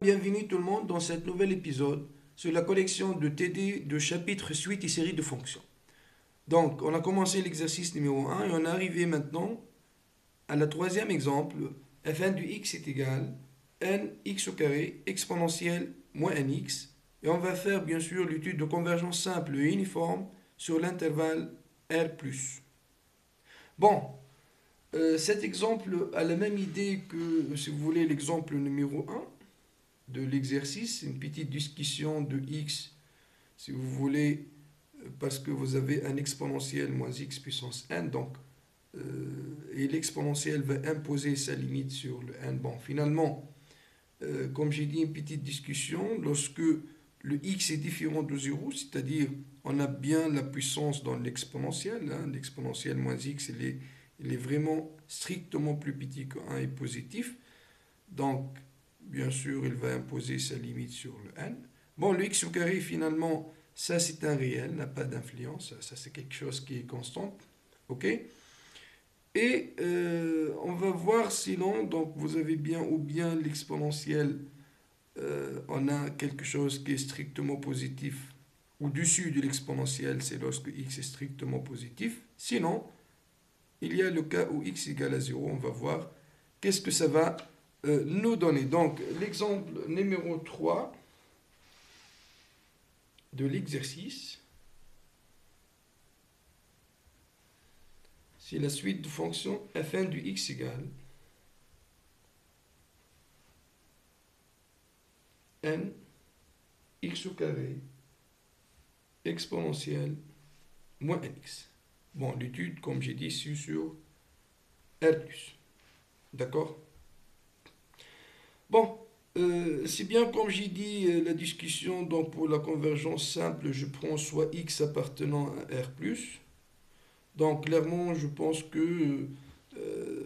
Bienvenue tout le monde dans cet nouvel épisode sur la collection de TD de chapitres, suites et séries de fonctions. Donc, on a commencé l'exercice numéro 1 et on est arrivé maintenant à la troisième exemple. F1 du x est égal nx au carré exponentielle moins nx. Et on va faire bien sûr l'étude de convergence simple et uniforme sur l'intervalle R+. Bon, cet exemple a la même idée que, si vous voulez, l'exemple numéro 1 de l'exercice, une petite discussion de x, si vous voulez, parce que vous avez un exponentiel moins x puissance n, donc, et l'exponentiel va imposer sa limite sur le n. Bon, finalement, comme j'ai dit, une petite discussion, lorsque le x est différent de 0, c'est-à-dire on a bien la puissance dans l'exponentiel, hein, l'exponentiel moins x, il est vraiment strictement plus petit que 1 et positif, donc bien sûr, il va imposer sa limite sur le n. Bon, le x au carré, finalement, ça c'est un réel, n'a pas d'influence, ça c'est quelque chose qui est constant. Ok. Et on va voir sinon, donc vous avez bien ou bien l'exponentiel, on a quelque chose qui est strictement positif. Au-dessus de l'exponentiel, c'est lorsque x est strictement positif. Sinon, il y a le cas où x égale à 0, on va voir qu'est-ce que ça va nous donner. Donc, l'exemple numéro 3 de l'exercice, c'est la suite de fonctions f1 du x égale n x au carré exponentielle moins nx. Bon, l'étude, comme j'ai dit, c'est sur R+. D'accord? Bon, c'est bien comme j'ai dit, la discussion, donc pour la convergence simple, je prends soit x appartenant à R+. Donc clairement, je pense que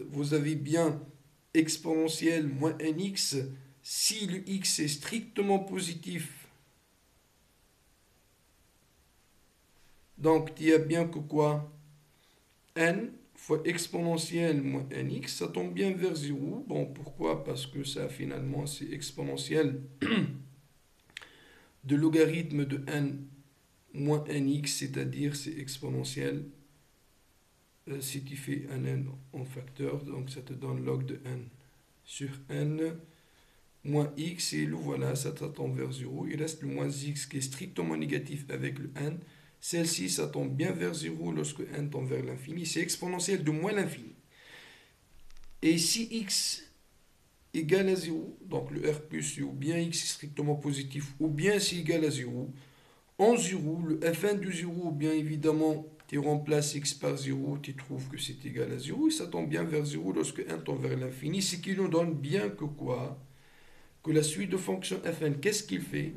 vous avez bien exponentielle moins nx. Si le x est strictement positif, donc il y a bien que quoi? N fois exponentielle moins nx, ça tombe bien vers 0. Bon, pourquoi? Parce que ça, finalement, c'est exponentielle de logarithme de n moins nx, c'est-à-dire c'est exponentielle si tu fais un n en facteur, donc ça te donne log de n sur n moins x, et le voilà, ça tombe vers 0. Il reste le moins x qui est strictement négatif avec le n. Celle-ci, ça tombe bien vers 0 lorsque n tombe vers l'infini. C'est exponentiel de moins l'infini. Et si x égale à 0, donc le R+, ou bien x est strictement positif, ou bien c'est égal à 0, en 0, le f1 de 0, bien évidemment, tu remplaces x par 0, tu trouves que c'est égal à 0, et ça tombe bien vers 0 lorsque n tombe vers l'infini, ce qui nous donne bien que quoi? Que la suite de fonctions fn, qu'est-ce qu'il fait?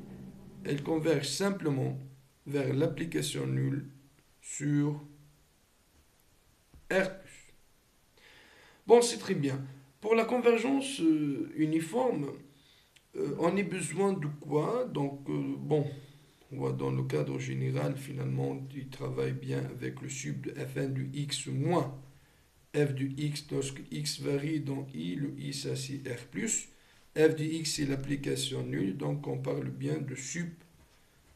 Elle converge simplement vers l'application nulle sur R+. Bon, c'est très bien. Pour la convergence uniforme, on a besoin de quoi? Donc, bon, on voit dans le cadre général, finalement, il travaille bien avec le sub de f1 du x moins f du x lorsque x varie dans i, le i ça c'est R+. F du x c'est l'application nulle, donc on parle bien de sup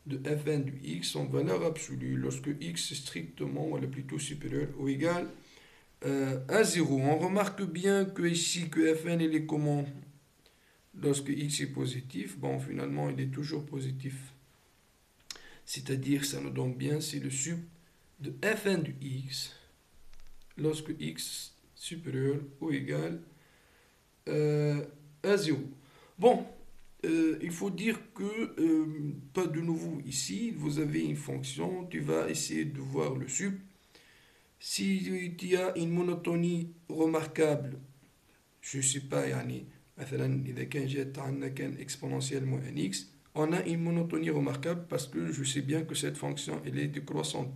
de f1 du x en valeur absolue lorsque x est strictement, ou plutôt supérieur ou égal à 0. On remarque bien que ici que fn il est comment? Lorsque x est positif, bon finalement il est toujours positif. C'est-à-dire ça nous donne bien, c'est le sup de f1 du x lorsque x supérieur ou égal à 0. Bon, il faut dire que, pas de nouveau ici, vous avez une fonction, tu vas essayer de voir le sup. Si tu as une monotonie remarquable, je ne sais pas, يعني مثلا إذا كان جات عندنا كان exponentielle moins nx, on a une monotonie remarquable parce que je sais bien que cette fonction elle est décroissante.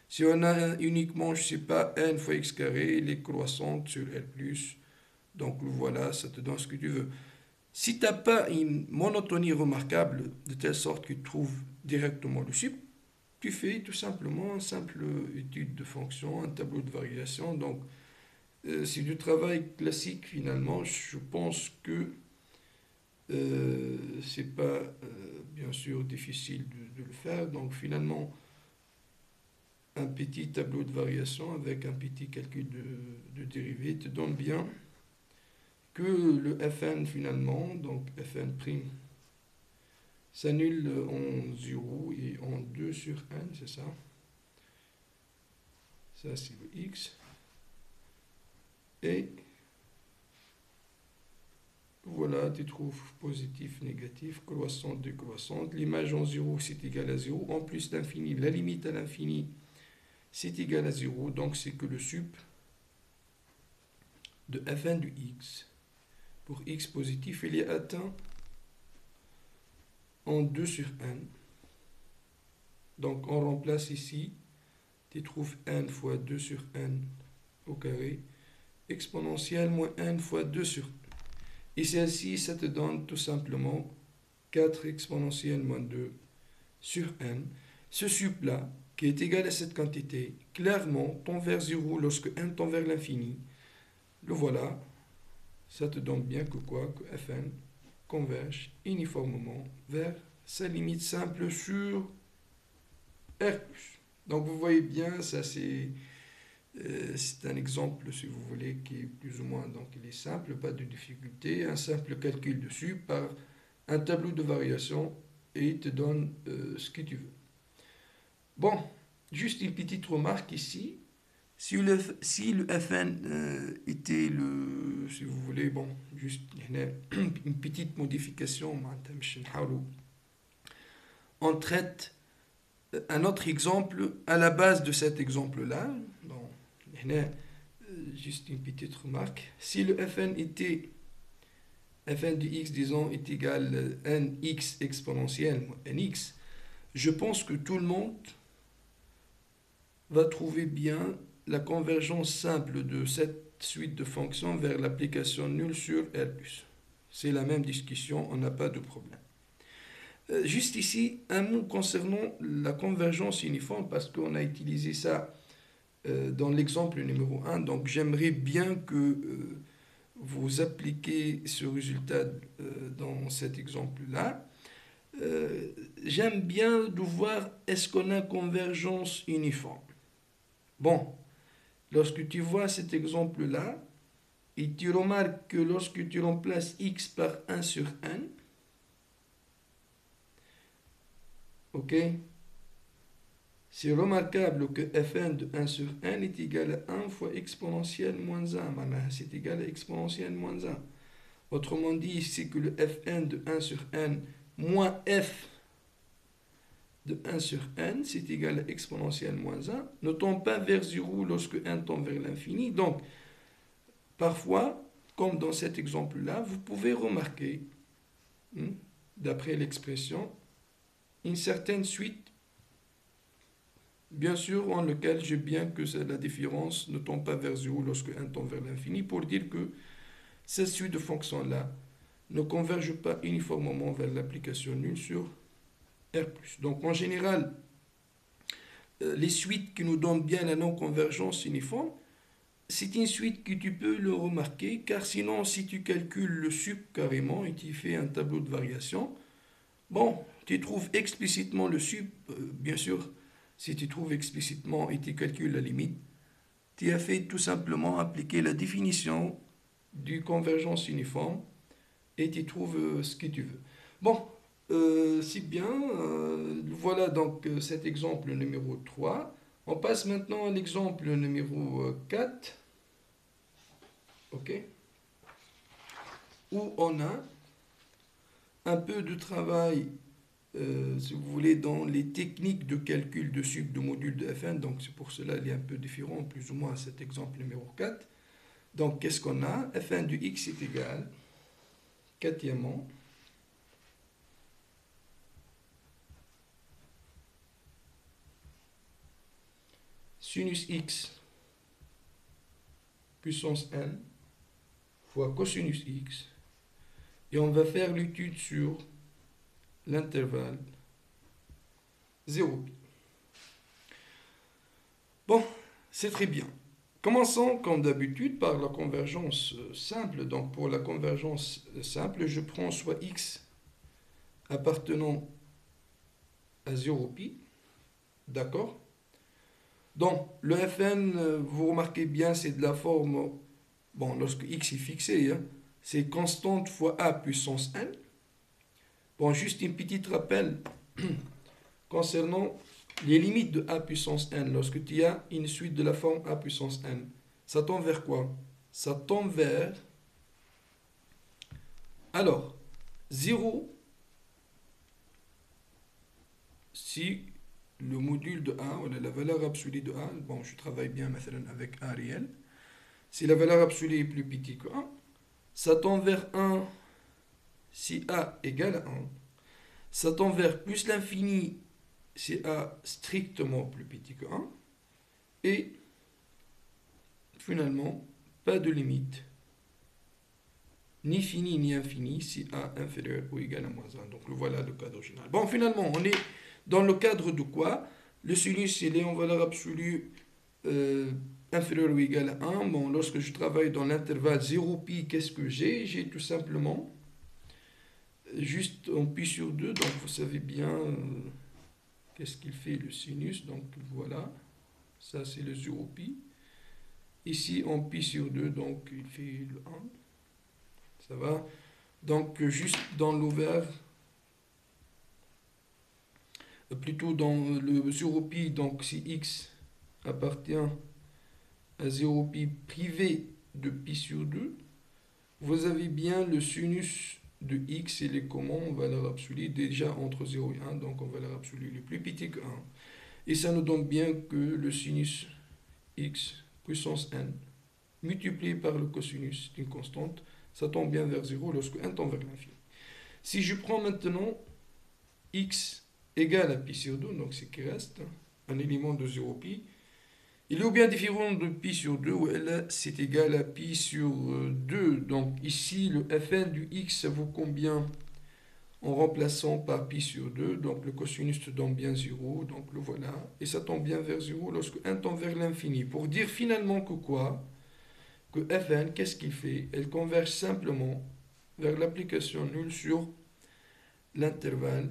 Si on a uniquement, je ne sais pas, n fois x carré, elle est croissante sur R+, donc voilà, ça te donne ce que tu veux. Si tu n'as pas une monotonie remarquable, de telle sorte que tu trouves directement le sup, tu fais tout simplement une simple étude de fonction, un tableau de variation. Donc, c'est du travail classique finalement. Je pense que c'est pas bien sûr difficile de le faire. Donc finalement, un petit tableau de variation avec un petit calcul de dérivée te donne bien que le Fn finalement, donc Fn' s'annule en 0 et en 2 sur n, c'est ça. Ça c'est le x. Et voilà, tu trouves positif, négatif, croissante, décroissante. L'image en 0, c'est égal à 0. En plus l'infini, la limite à l'infini, c'est égal à 0. Donc c'est que le sup de Fn du x, pour x positif, il est atteint en 2 sur n. Donc on remplace ici, tu trouves n fois 2 sur n au carré, exponentielle moins n fois 2 sur n. Et celle-ci, ça te donne tout simplement 4 exponentielle moins 2 sur n. Ce sup-là, qui est égal à cette quantité, clairement tend vers 0 lorsque n tend vers l'infini. Le voilà, ça te donne bien que quoi? Que Fn converge uniformément vers sa limite simple sur R+. Donc vous voyez bien, ça c'est un exemple, si vous voulez, qui est plus ou moins, donc il est simple, pas de difficulté, un simple calcul dessus par un tableau de variation et il te donne ce que tu veux. Bon, juste une petite remarque ici. Si le Fn était le, si vous voulez, bon, juste une petite modification, on traite un autre exemple à la base de cet exemple-là. Bon, juste une petite remarque. Si le Fn était, Fn de x, disons, est égal à nx exponentielle nx, je pense que tout le monde va trouver bien la convergence simple de cette suite de fonctions vers l'application nulle sur R+. C'est la même discussion, on n'a pas de problème. Juste ici, un mot concernant la convergence uniforme, parce qu'on a utilisé ça dans l'exemple numéro 1. Donc j'aimerais bien que vous appliquez ce résultat dans cet exemple-là. J'aime bien de voir est-ce qu'on a convergence uniforme. Bon, lorsque tu vois cet exemple-là, et tu remarques que lorsque tu remplaces x par 1 sur n, ok, c'est remarquable que Fn de 1 sur n est égal à 1 fois exponentielle moins 1. C'est égal à exponentielle moins 1. Autrement dit, c'est que le Fn de 1 sur n moins f de 1 sur n, c'est égal à exponentielle moins 1, ne tend pas vers 0 lorsque n tend vers l'infini. Donc, parfois, comme dans cet exemple-là, vous pouvez remarquer, d'après l'expression, une certaine suite, bien sûr, en lequel j'ai bien que la différence ne tend pas vers 0 lorsque n tend vers l'infini, pour dire que cette suite de fonctions-là ne converge pas uniformément vers l'application nulle sur R+. Donc, en général, les suites qui nous donnent bien la non-convergence uniforme, c'est une suite que tu peux le remarquer, car sinon, si tu calcules le sup carrément et tu fais un tableau de variation, bon, tu trouves explicitement le sup, bien sûr, si tu trouves explicitement et tu calcules la limite, tu as fait tout simplement appliquer la définition du convergence uniforme et tu trouves ce que tu veux. Bon, c'est bien. Voilà donc cet exemple numéro 3. On passe maintenant à l'exemple numéro 4. OK, où on a un peu de travail, si vous voulez, dans les techniques de calcul de sup de module de Fn. Donc c'est pour cela qu'il est un peu différent, plus ou moins, à cet exemple numéro 4. Donc qu'est-ce qu'on a? Fn de x est égal, quatrièmement, sinus x puissance n fois cosinus x, et on va faire l'étude sur l'intervalle 0. Bon, c'est très bien. Commençons comme d'habitude par la convergence simple. Donc pour la convergence simple, je prends soit x appartenant à 0 pi. D'accord? Donc, le Fn, vous remarquez bien, c'est de la forme, bon, lorsque x est fixé, hein, c'est constante fois a puissance n. Bon, juste une petite rappel concernant les limites de a puissance n. Lorsque tu as une suite de la forme a puissance n, ça tend vers quoi? Ça tend vers... Alors, 0, si le module de a, ou la valeur absolue de a, bon, je travaille bien maintenant avec a réel, si la valeur absolue est plus petite que 1, ça tend vers 1 si a égale à 1. Ça tend vers plus l'infini si a strictement plus petit que 1. Et finalement, pas de limite, ni fini ni infini, si a inférieur ou égal à moins 1. Donc voilà le cadre général. Bon, finalement, on est dans le cadre de quoi? Le sinus, il est en valeur absolue inférieur ou égal à 1. Bon, lorsque je travaille dans l'intervalle 0 pi, qu'est-ce que j'ai? J'ai tout simplement juste en pi sur 2. Donc vous savez bien qu'est-ce qu'il fait le sinus. Donc voilà, ça c'est le 0 pi. Ici, en pi sur 2, donc il fait le 1. Ça va? Donc, juste dans l'ouvert, plutôt dans le 0 pi, donc si x appartient à 0 pi privé de pi sur 2, vous avez bien le sinus de x, il est comment en valeur absolue? Déjà entre 0 et 1, donc en valeur absolue le plus petit que 1. Et ça nous donne bien que le sinus x puissance n multiplié par le cosinus d'une constante, ça tend bien vers 0 lorsque 1 tend vers l'infini. Si je prends maintenant x égale à pi sur 2, donc c'est qui reste un élément de 0 pi, il est ou bien différent de pi sur 2, ou là c'est égal à pi sur 2. Donc ici, le fn du x, ça vaut combien en remplaçant par pi sur 2? Donc le cosinus te donne bien 0, donc le voilà. Et ça tend bien vers 0 lorsque 1 tend vers l'infini. Pour dire finalement que quoi? Que Fn, qu'est-ce qu'il fait? Elle converge simplement vers l'application nulle sur l'intervalle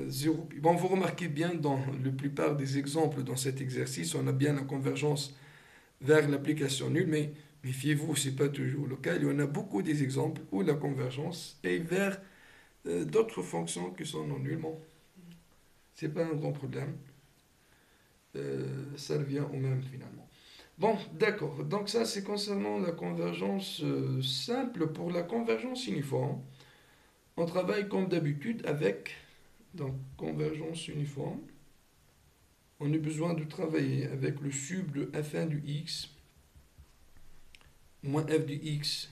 0 pi. Bon, vous remarquez bien dans la plupart des exemples dans cet exercice, on a bien la convergence vers l'application nulle, mais méfiez-vous, ce n'est pas toujours le cas. Il y en a beaucoup des exemples où la convergence est vers d'autres fonctions qui sont non nulles. Bon, ce n'est pas un grand problème. Ça revient au même finalement. Bon, d'accord. Donc ça, c'est concernant la convergence simple. Pour la convergence uniforme, on travaille comme d'habitude avec donc convergence uniforme. On a besoin de travailler avec le sub de f1 du x moins f du x.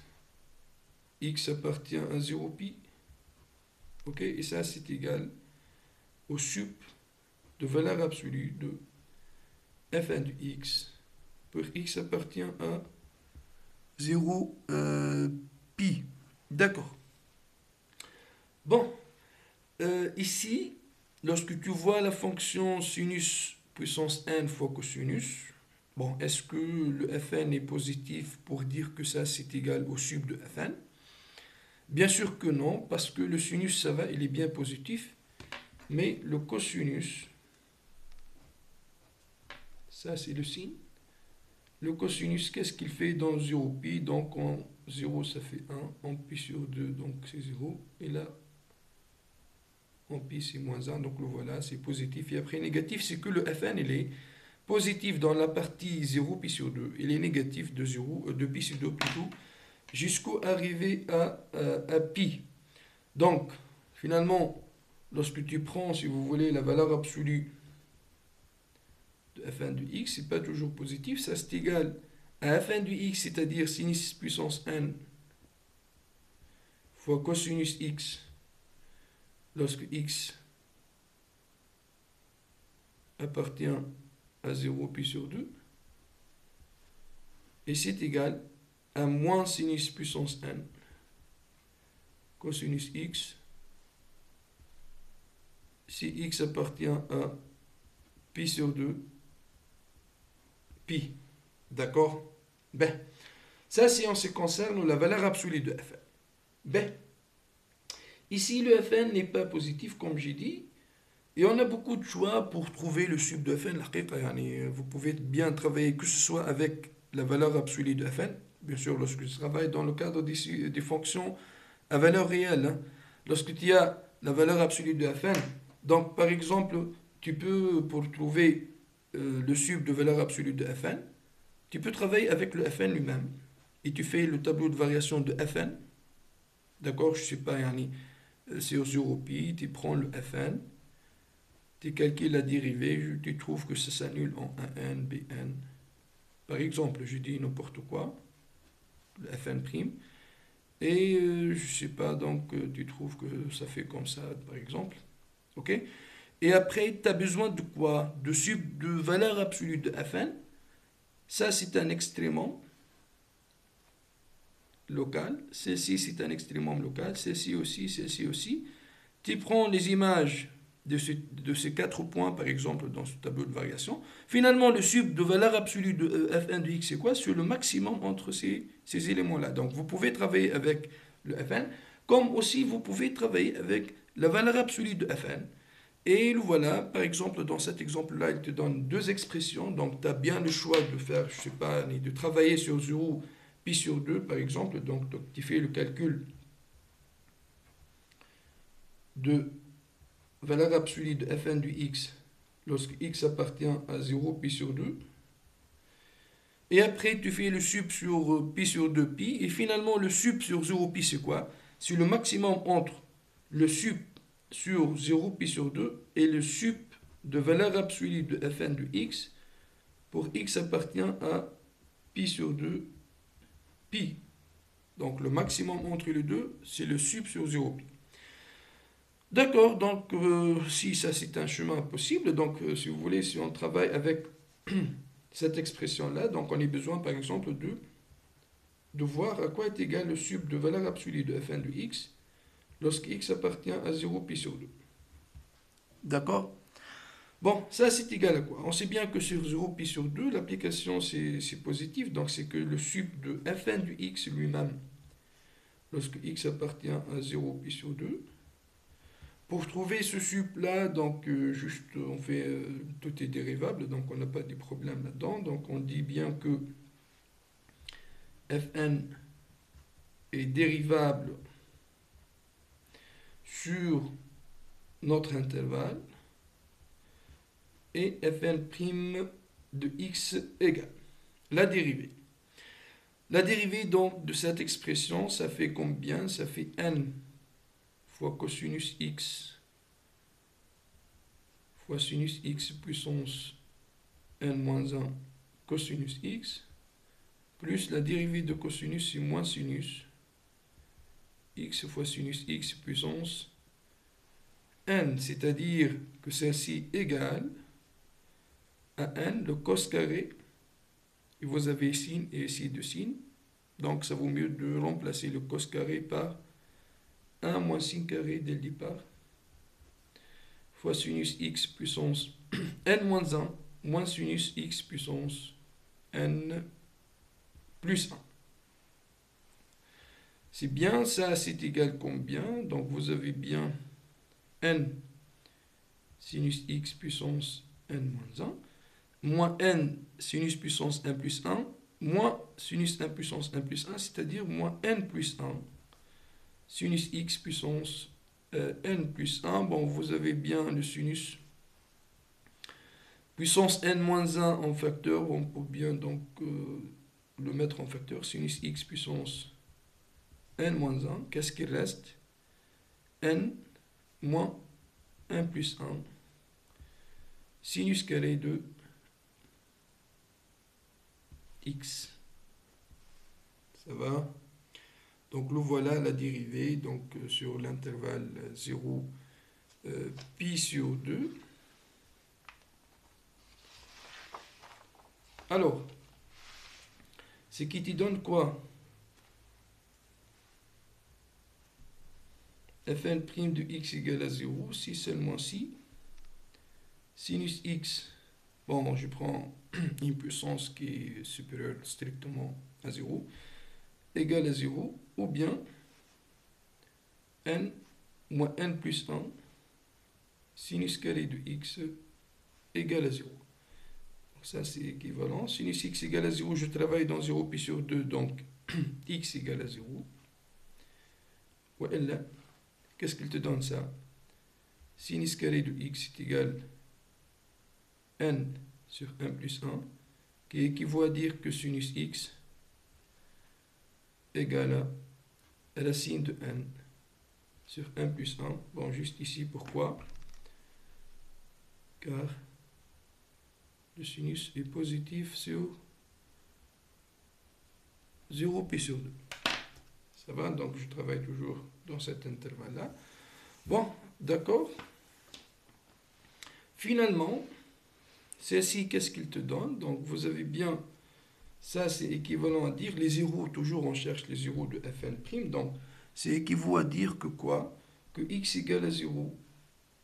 X appartient à 0 pi. Ok, et ça, c'est égal au sub de valeur absolue de f1 du x pour x appartient à 0 pi. D'accord. Bon, ici, lorsque tu vois la fonction sinus puissance n fois cosinus, bon, est-ce que le fn est positif pour dire que ça c'est égal au sub de fn? Bien sûr que non, parce que le sinus, ça va, il est bien positif, mais le cosinus, ça c'est le signe. Le cosinus, qu'est-ce qu'il fait dans 0 pi? Donc en 0, ça fait 1. En pi sur 2, donc c'est 0. Et là, en pi, c'est moins 1. Donc le voilà, c'est positif. Et après, négatif, c'est que le Fn, il est positif dans la partie 0 pi sur 2. Il est négatif de 0, de pi sur 2 plutôt, jusqu'au arrivé à pi. Donc, finalement, lorsque tu prends, si vous voulez, la valeur absolue de f1 de x, c'est pas toujours positif, ça c'est égal à f1 de x, c'est-à-dire sinus puissance n fois cosinus x, lorsque x appartient à 0 pi sur 2, et c'est égal à moins sinus puissance n cosinus x, si x appartient à pi sur 2, pi. D'accord? Ben, ça c'est en ce qui concerne la valeur absolue de f. Ben, Ici, le Fn n'est pas positif, comme j'ai dit. Et on a beaucoup de choix pour trouver le sub de Fn. Vous pouvez bien travailler, que ce soit avec la valeur absolue de Fn, bien sûr, lorsque tu travailles dans le cadre des fonctions à valeur réelle. Hein. Lorsque tu as la valeur absolue de Fn, donc par exemple, tu peux, pour trouver le sub de valeur absolue de Fn, tu peux travailler avec le Fn lui-même. Et tu fais le tableau de variation de Fn. D'accord, je ne sais pas, c'est au 0 pi, tu prends le Fn, tu calcules la dérivée, tu trouves que ça s'annule en 1n, bn. Par exemple, je dis n'importe quoi, le Fn', et je sais pas, donc tu trouves que ça fait comme ça, par exemple. Ok? Et après, tu as besoin de quoi? De valeur absolue de Fn. Ça, c'est un extrémum local. Celle-ci, c'est un extrémum local. Celle-ci aussi, celle-ci aussi. Tu prends les images de ces quatre points, par exemple, dans ce tableau de variation. Finalement, le sub de valeur absolue de Fn de x, c'est quoi? C'est le maximum entre ces éléments-là. Donc, vous pouvez travailler avec le Fn, comme aussi vous pouvez travailler avec la valeur absolue de Fn. Et voilà, par exemple, dans cet exemple-là, il te donne deux expressions. Donc, tu as bien le choix de faire, je sais pas, de travailler sur 0 pi sur 2, par exemple. Donc tu fais le calcul de valeur absolue de Fn du x lorsque x appartient à 0 pi sur 2. Et après, tu fais le sub sur pi sur 2 pi. Et finalement, le sub sur 0 pi, c'est quoi? C'est le maximum entre le sub sur 0 pi sur 2 et le sub de valeur absolue de Fn de x pour x appartient à pi sur 2 pi. Donc le maximum entre les deux, c'est le sub sur 0 pi. D'accord, donc si ça c'est un chemin possible, donc si vous voulez, si on travaille avec cette expression-là, donc on a besoin par exemple de voir à quoi est égal le sub de valeur absolue de Fn de x lorsque x appartient à 0 pi sur 2. D'accord? Bon, ça c'est égal à quoi? On sait bien que sur 0 pi sur 2, l'application c'est positif, donc c'est que le sub de Fn de x lui-même, lorsque x appartient à 0 pi sur 2, pour trouver ce sup-là, donc juste on fait tout est dérivable, donc on n'a pas de problème là-dedans. Donc on dit bien que Fn est dérivable sur notre intervalle et Fn' de x égale la dérivée. La dérivée donc de cette expression, ça fait combien? Ça fait n fois cosinus x fois sinus x puissance n moins 1 cosinus x, plus la dérivée de cosinus, c'est moins sinus x fois sinus x puissance n, c'est-à-dire que celle-ci égale à n, le cos carré, et vous avez sin et ici de sin, donc ça vaut mieux de remplacer le cos carré par 1 moins sin carré dès le départ, fois sinus x puissance n moins 1 moins sinus x puissance n plus 1. C'est bien, ça c'est égal combien? Donc vous avez bien n sinus x puissance n moins 1, moins n sinus puissance 1 plus 1, moins sinus 1 puissance 1 plus 1, c'est-à-dire moins n plus 1, sinus x puissance n plus 1. Bon, vous avez bien le sinus puissance n moins 1 en facteur, on peut bien donc le mettre en facteur, sinus x puissance n moins 1, qu'est-ce qu'il reste? N moins 1 plus 1, sinus carré de x. Ça va? Donc le voilà la dérivée donc, sur l'intervalle 0 pi sur 2. Alors, ce qui te donne quoi? Fn' de x égale à 0, si seulement si. Sinus x, bon, je prends une puissance qui est supérieure strictement à 0, égale à 0, ou bien n moins n plus 1 sinus carré de x égale à 0. Donc ça, c'est équivalent. Sinus x égale à 0, je travaille dans 0 pi sur 2, donc x égale à 0. Ouais, là, qu'est-ce qu'il te donne ça? Sinus carré de x est égal à n sur 1 plus 1, qui équivaut à dire que sinus x égale à racine de n sur 1 plus 1. Bon, juste ici, pourquoi? Car le sinus est positif sur 0 pi sur 2. Ça va? Donc, je travaille toujours dans cet intervalle-là. Bon, d'accord. Finalement, celle-ci, qu'est-ce qu'il te donne? Donc, vous avez bien, ça c'est équivalent à dire, les zéros, toujours on cherche les zéros de Fn', donc c'est équivaut à dire que quoi? Que x égale à 0,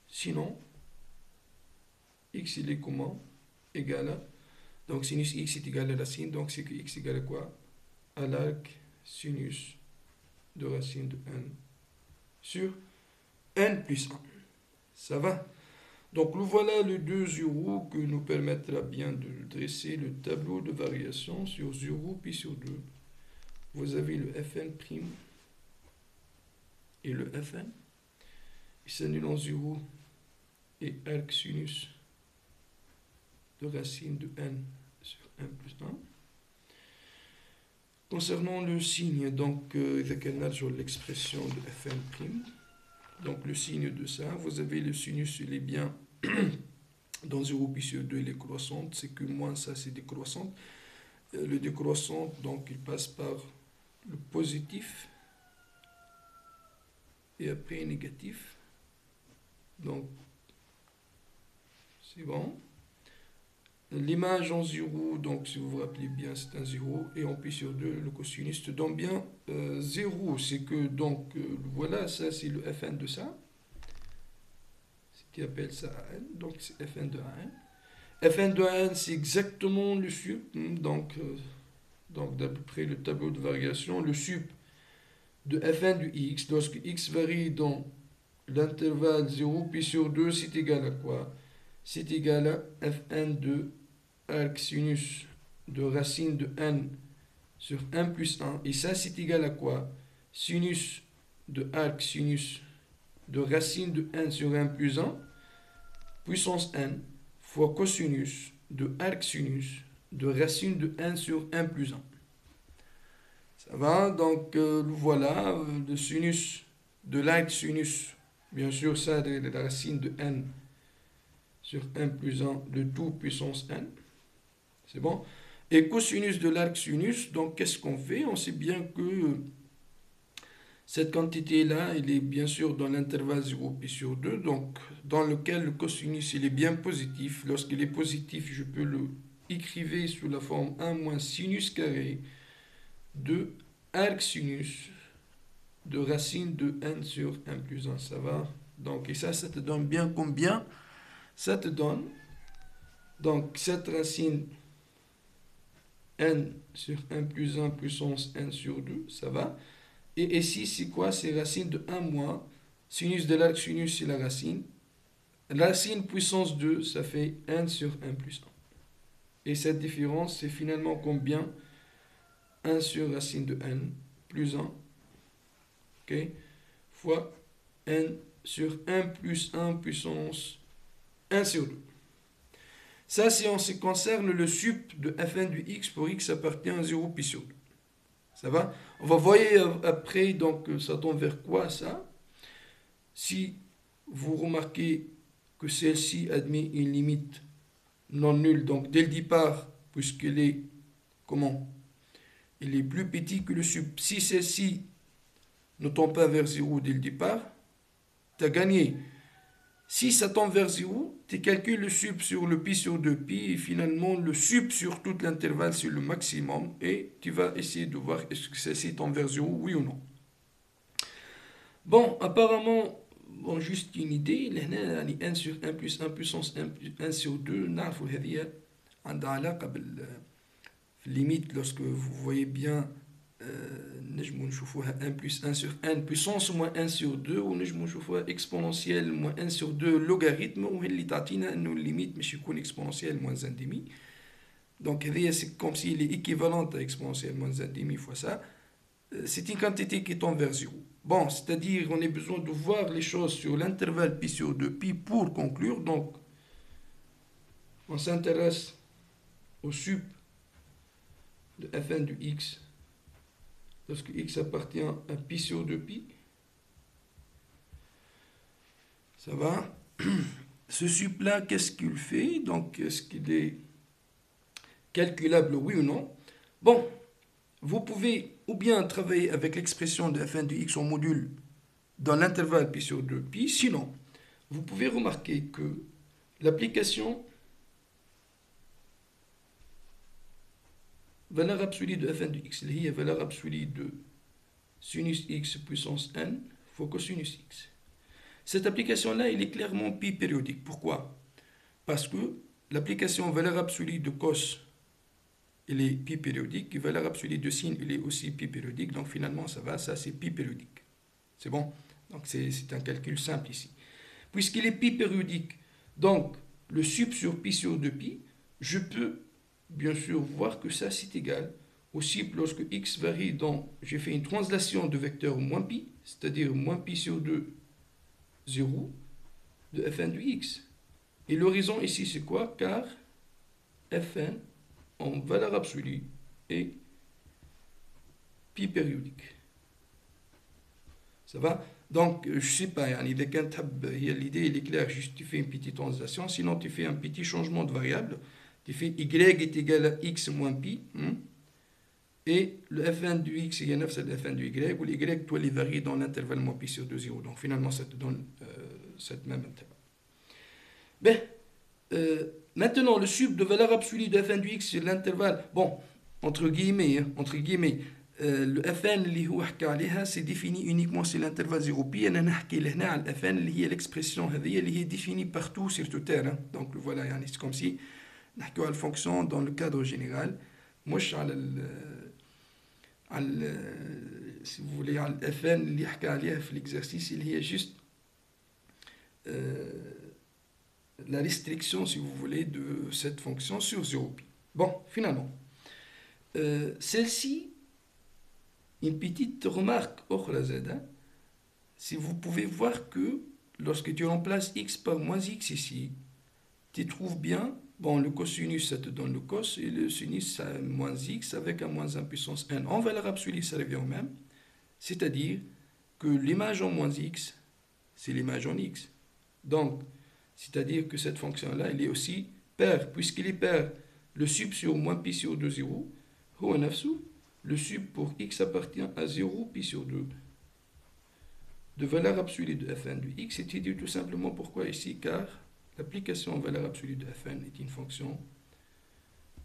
sinon, x il est comment? Égal à, donc sinus x est égal à racine, donc c'est que x égale à quoi? À l'arc sinus de racine de n sur n plus 1. Ça va? Donc, nous voilà les deux zéros que nous permettra bien de dresser le tableau de variation sur 0 pi sur 2. Vous avez le Fn' et le Fn. Ils s'annulent en 0 et arc sinus de racine de n sur 1 plus 1. Concernant le signe, donc, l'expression de Fn', donc le signe de ça, vous avez le sinus, il est bien dans 0 pi sur 2, il est croissante, c'est que moins ça, c'est décroissante. Le décroissant, donc, il passe par le positif et après négatif. Donc, c'est bon. L'image en 0, donc si vous vous rappelez bien, c'est un 0, et en pi sur 2, le cosinus te donne bien 0. C'est que, donc, voilà, ça c'est le Fn de ça. Qui appelle ça AN, donc c'est Fn de AN. Fn de AN, c'est exactement le sup, donc d'à peu près le tableau de variation, le sup de Fn de x, lorsque x varie dans l'intervalle 0 pi sur 2, c'est égal à quoi? C'est égal à Fn de arc sinus de racine de n sur 1 plus 1, et ça c'est égal à quoi? Sinus de arc sinus de racine de n sur 1 plus 1, puissance n, fois cosinus de arc sinus de racine de n sur 1 plus 1. Ça va, donc voilà, le sinus de l'arc sinus, bien sûr ça c'est la racine de n sur 1 plus 1 de tout puissance n. C'est bon? Et cosinus de l'arc sinus, donc qu'est-ce qu'on fait? On sait bien que cette quantité-là, elle est bien sûr dans l'intervalle 0 pi sur 2, donc dans lequel le cosinus il est bien positif. Lorsqu'il est positif, je peux le écrire sous la forme 1 moins sinus carré de arc sinus de racine de n sur 1 plus 1. Ça va? Donc, et ça te donne bien combien? Ça te donne, donc cette racine n sur 1 plus 1 puissance n sur 2, ça va? Et ici, c'est quoi? C'est racine de 1 moins. Sinus de l'arc sinus, c'est la racine. Racine puissance 2, ça fait n sur 1 plus 1. Et cette différence, c'est finalement combien? 1 sur racine de n plus 1. Ok? Fois n sur 1 plus 1 puissance 1 sur 2. Ça, si on se concerne le sup de Fn du x pour x appartient à 0 pi sur 2. Ça va? On va voir après, donc, ça tend vers quoi, ça? Si vous remarquez que celle-ci admet une limite non nulle, donc dès le départ, puisqu'elle est, comment? Elle est plus petite que le sup. Si celle-ci ne tend pas vers 0 dès le départ, tu as gagné. Si ça tend vers 0, tu calcules le sup sur le pi sur 2pi et finalement le sup sur tout l'intervalle c'est le maximum et tu vas essayer de voir est-ce que celle-ci tend vers 0, oui ou non. Bon, apparemment, bon, juste une idée, هنا 1 sur 1 plus 1 puissance 1 sur 2 نعرفوا هذه عندها علاقة limite lorsque vous voyez bien نجمو نشوفوها 1 plus 1 sur n puissance moins 1 sur 2 ونجمو نشوفوها exponentielle moins 1 sur 2 logarithme وهي اللي تعطينا انه الليميت مش يكون exponentielle moins 1 demi. Donc c'est comme s'il est équivalent à exponentielle moins 1 demi fois ça. C'est une quantité qui tend vers 0. Bon, c'est-à-dire on a besoin de voir les choses sur l'intervalle pi sur 2 pi pour conclure. Donc on s'intéresse au sup de fn du x lorsque x appartient à pi sur 2 pi. Ça va? Ce sup-là, qu'est-ce qu'il fait? Donc, est-ce qu'il est calculable, oui ou non? Bon, vous pouvez ou bien travailler avec l'expression de fn de x en module dans l'intervalle pi sur 2 pi, sinon, vous pouvez remarquer que l'application valeur absolue de fn de x, اللي هي valeur absolue de sinus x puissance n fois cosinus x. Cette application-là, elle est clairement pi périodique. Pourquoi? Parce que l'application valeur absolue de cos, elle est pi périodique, et valeur absolue de sin, elle est aussi pi périodique. Donc finalement, ça va, ça c'est pi périodique. C'est bon? Donc c'est un calcul simple ici. Puisqu'il est pi périodique, donc le sup sur pi sur 2 pi, je peux bien sûr voir que ça c'est égal au sup lorsque x varie dans, j'ai fait une translation de vecteur moins pi, c'est-à-dire moins pi sur 2, 0 de fn du x. Et l'horizon ici c'est quoi? Car fn en valeur absolue est pi périodique. Ça va? Donc, je ne sais pas, l'idée elle est claire, juste tu fais une petite translation, sinon tu fais un petit changement de variable, tu fais y est égal à x moins pi, et le fn du x est c'est le fn du y, où l'y, toi, les varie dans l'intervalle moins pi sur 2, 0. Donc, finalement, ça te donne cette même intervalle. Ben, maintenant, le sup de valeur absolue de fn du x, c'est l'intervalle, bon, entre guillemets, le fn اللي هو حكى عليها c'est défini uniquement sur l'intervalle 0 pi. انا نحكي لهنا على الfn اللي هي l'expression هذه اللي هي définie partout sur toute terre. Donc voilà, يعني c'est comme si نحكيو على الفونكسيون dans le cadre général, مش على si vous voulez على الfn اللي حكى عليها في l'exercice اللي هي juste la restriction, si vous voulez, de cette fonction sur 0 pi. Bon, finalement, celle-ci, une petite remarque si vous pouvez voir que lorsque tu remplaces x par moins x ici, tu trouves bien, bon, le cosinus ça te donne le cos et le sinus ça moins x avec un moins 1 puissance n. En valeur absolue ça revient au même, c'est-à-dire que l'image en moins x c'est l'image en x. Donc, c'est-à-dire que cette fonction-là elle est aussi paire, puisqu'il est paire, le sup sur moins pi sur 2, 0, هو نفسه le sup pour x appartient à 0 pi sur 2 de valeur absolue de fn du x. C'est dit tout simplement pourquoi ici, car l'application valeur absolue de fn est une fonction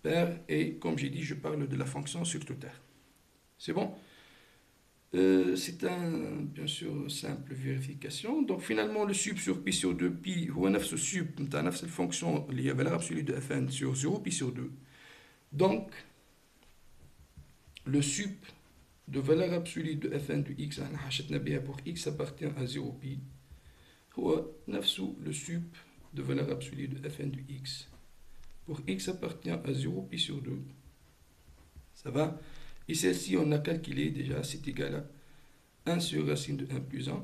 paire et comme j'ai dit, je parle de la fonction sur toute R. C'est bon? C'est bien sûr simple vérification. Donc finalement le sup sur pi sur 2 pi هو نفس السوب نتاع نفس الفونكسيون اللي هي valeur absolue de fn sur 0 pi sur 2. Donc le sup de valeur absolue de fn de x, pour x appartient à 0 pi, هو نفسه le sup de valeur absolue de fn de x. Pour x appartient à 0 pi sur 2. Ça va? Et celle-ci, on a calculé déjà, c'est égal à 1 sur racine de 1 plus 1.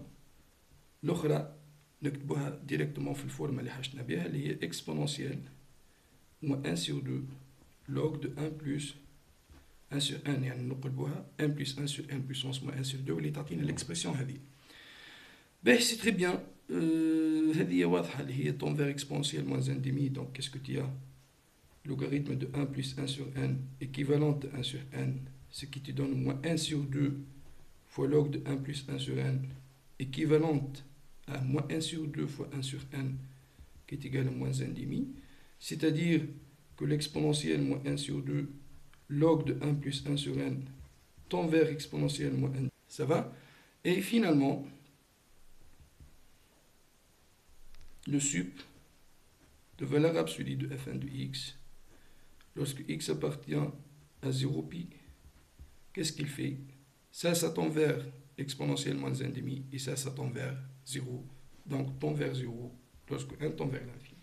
الأخرى نكتبوها directement في الفورمة اللي حشنا بها اللي هي exponentielle moins 1 sur 2 log de 1 plus 1 sur 1 يعني نقلبوها 1 plus 1 sur 1 puissance moins 1 sur 2 اللي تعطينا l'expression هذه. Ben c'est très bien. هذه واضحة اللي هي tend vers exponentielle moins 1 demi. Donc qu'est-ce que tu as? Logarithme de 1 plus 1 sur n équivalente à 1 sur n, ce qui te donne moins 1 sur 2 fois log de 1 plus 1 sur n équivalente à moins 1 sur 2 fois 1 sur n qui est égal à moins 1 demi. C'est-à-dire que l'exponentielle moins 1 sur 2 log de 1 plus 1 sur n tend vers exponentielle moins 1. Ça va? Et finalement, le sup de valeur absolue de fn de x, lorsque x appartient à 0 pi, qu'est-ce qu'il fait? Ça tend vers exponentielle moins 1,5 et ça tend vers 0. Donc, tend vers 0 lorsque 1 tend vers l'infini.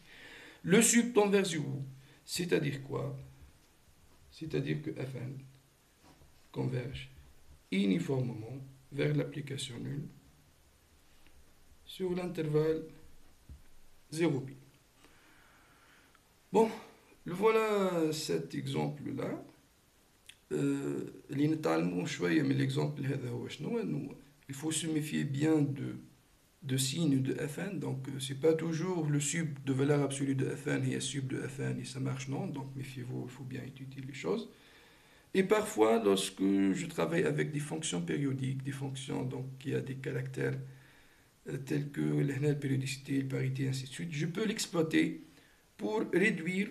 Le sub tend vers 0, c'est-à-dire quoi? C'est-à-dire que Fn converge uniformément vers l'application nulle sur l'intervalle 0,pi. Bon, voilà cet exemple-là. اللي نتعلموا شوية من l'exemple هذا هو شنو إنه il faut se méfier bien de signe de Fn, donc c'est pas toujours le sub de valeur absolue de Fn et sub de Fn et ça marche, non, donc méfiez-vous, il faut bien étudier les choses. Et parfois, lorsque je travaille avec des fonctions périodiques, des fonctions donc, qui a des caractères tels que la périodicité, la parité, ainsi de suite, je peux l'exploiter pour réduire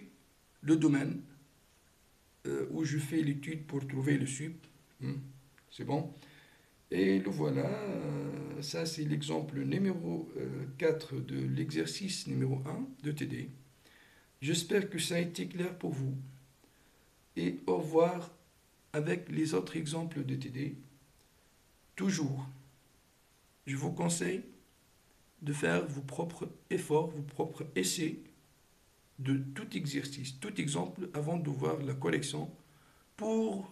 le domaine où je fais l'étude pour trouver le sub. C'est bon. Et le voilà, ça c'est l'exemple numéro 4 de l'exercice numéro 1 de TD. J'espère que ça a été clair pour vous. Et au revoir avec les autres exemples de TD. Toujours, je vous conseille de faire vos propres efforts, vos propres essais de tout exercice, tout exemple avant de voir la collection pour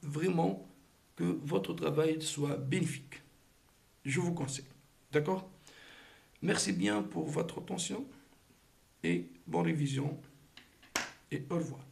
vraiment que votre travail soit bénéfique. Je vous conseille. D'accord? Merci bien pour votre attention et bonne révision et au revoir.